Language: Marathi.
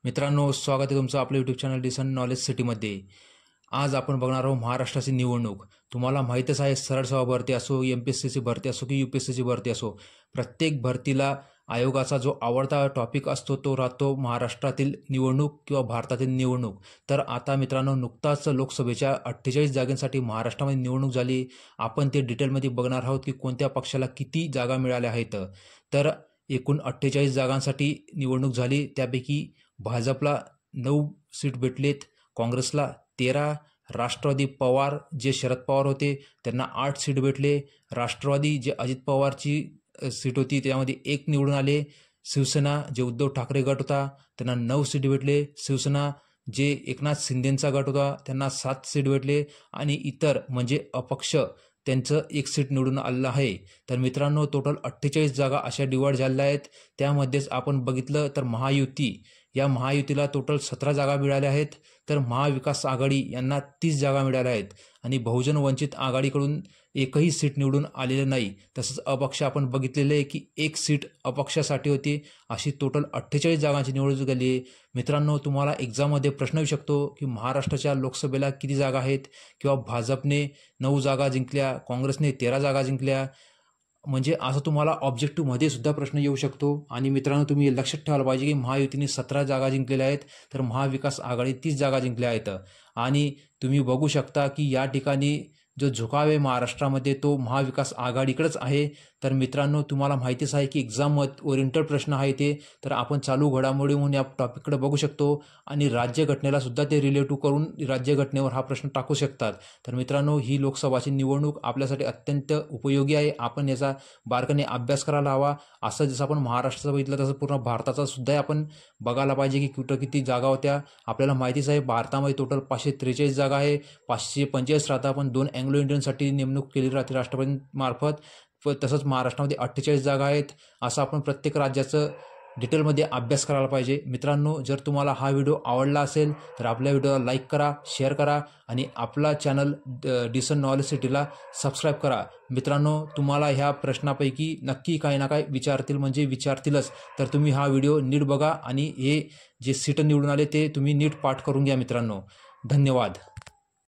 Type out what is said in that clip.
मित्रांनो, स्वागत आहे तुमचं आपल्या यूट्यूब चॅनल डिसन नॉलेज सिटीमध्ये। आज आपण बघणार आहोत महाराष्ट्राची निवडणूक। तुम्हाला माहीतच आहे, सरळ सेवा भरती असो, एमपीएससीची भरती असो की यूपीएससीची भरती असो, प्रत्येक भरतीला आयोगाचा जो आवडता टॉपिक असतो तो राहतो महाराष्ट्रातील निवडणूक किंवा भारतातील निवडणूक। तर आता मित्रांनो, नुकताच लोकसभेच्या 48 जागांसाठी महाराष्ट्रामध्ये निवडणूक झाली। आपण ते डिटेलमध्ये बघणार आहोत की कोणत्या पक्षाला किती जागा मिळाल्या आहेत। तर एकूण 48 जागांसाठी निवडणूक झाली, त्यापैकी भाजपला 9 सीट भेटलेत, काँग्रेसला 13, राष्ट्रवादी पवार जे शरद पवार होते त्यांना 8 सीट भेटले, राष्ट्रवादी जे अजित पवारची सीट होती त्यामध्ये 1 निवडून आले, शिवसेना जे उद्धव ठाकरे गट होता त्यांना 9 सीट भेटले, शिवसेना जे एकनाथ शिंदेंचा गट होता त्यांना 7 सीट भेटले आणि इतर म्हणजे अपक्ष त्यांचं 1 सीट निवडून आलेलं आहे। तर मित्रांनो, टोटल 48 जागा अशा डिवाइड झालेल्या आहेत। त्यामध्येच आपण बघितलं तर या महायुतीला टोटल 17 जागा मिळाल्या आहेत, तर महाविकास आघाडी यांना 30 जागा मिळाल्या आहेत आणि बहुजन वंचित आघाडीकडून एकही सीट निवडून आलेलं नाही। तसंच अपक्ष आपण बघितलेलं आहे की 1 सीट अपक्षासाठी होती। अशी टोटल 48 जागांची निवडणूक झाली आहे। मित्रांनो, तुम्हाला एक्झाममध्ये प्रश्न येऊ शकतो की महाराष्ट्राच्या लोकसभेला किती जागा आहेत, किंवा भाजपने 9 जागा जिंकल्या, काँग्रेसने 13 जागा जिंकल्या, म्हणजे असं तुम्हाला ऑब्जेक्टिव्हमध्ये सुद्धा प्रश्न येऊ शकतो। आणि मित्रांनो, तुम्ही लक्षात ठेवायला पाहिजे की महायुतीने 17 जागा जिंकलेल्या आहेत, तर महाविकास आघाडी 30 जागा जिंकल्या आहेत। आणि तुम्ही बघू शकता की या ठिकाणी जो झुकाव आहे महाराष्ट्रामध्ये तो महाविकास आघाडीकडेच आहे। तर मित्रांनो, तुम्हाला माहितीच आहे की एक्झाम ओरिएंटेड प्रश्न आहे ते, तर आपण चालू घडामोडी म्हणून या टॉपिककडे बघू शकतो आणि राज्यघटनेला सुद्धा ते रिलेटिव्ह करून राज्यघटनेवर हा प्रश्न टाकू शकतात। तर मित्रांनो, ही लोकसभाची निवडणूक आपल्यासाठी अत्यंत उपयोगी आहे। आपण याचा बारकाईने अभ्यास करायला हवा। असं जसं आपण महाराष्ट्राचं बघितलं तसं पूर्ण भारताचा सुद्धा आपण बघायला पाहिजे की कुठं किती जागा होत्या। आपल्याला माहितीच आहे भारतामध्ये टोटल 543 जागा आहे, 545 राहता, पण 2 अँग्लो इंडियनसाठी नेमणूक केली राहते राष्ट्रपतींमार्फत। तसंच महाराष्ट्रामध्ये 48 जागा आहेत। असं आपण प्रत्येक राज्याचं डिटेलमध्ये अभ्यास करायला पाहिजे। मित्रांनो, जर तुम्हाला हा व्हिडिओ आवडला असेल तर आपल्या व्हिडिओला लाईक करा, शेअर करा आणि आपला चॅनल डिसन नॉलेज सिटीला सबस्क्राईब करा। मित्रांनो, तुम्हाला ह्या प्रश्नापैकी नक्की काही ना काही विचारतीलच, तर तुम्ही हा व्हिडिओ नीट बघा आणि हे जे सीट निवडून आले ते तुम्ही नीट पाठ करून घ्या मित्रांनो। धन्यवाद।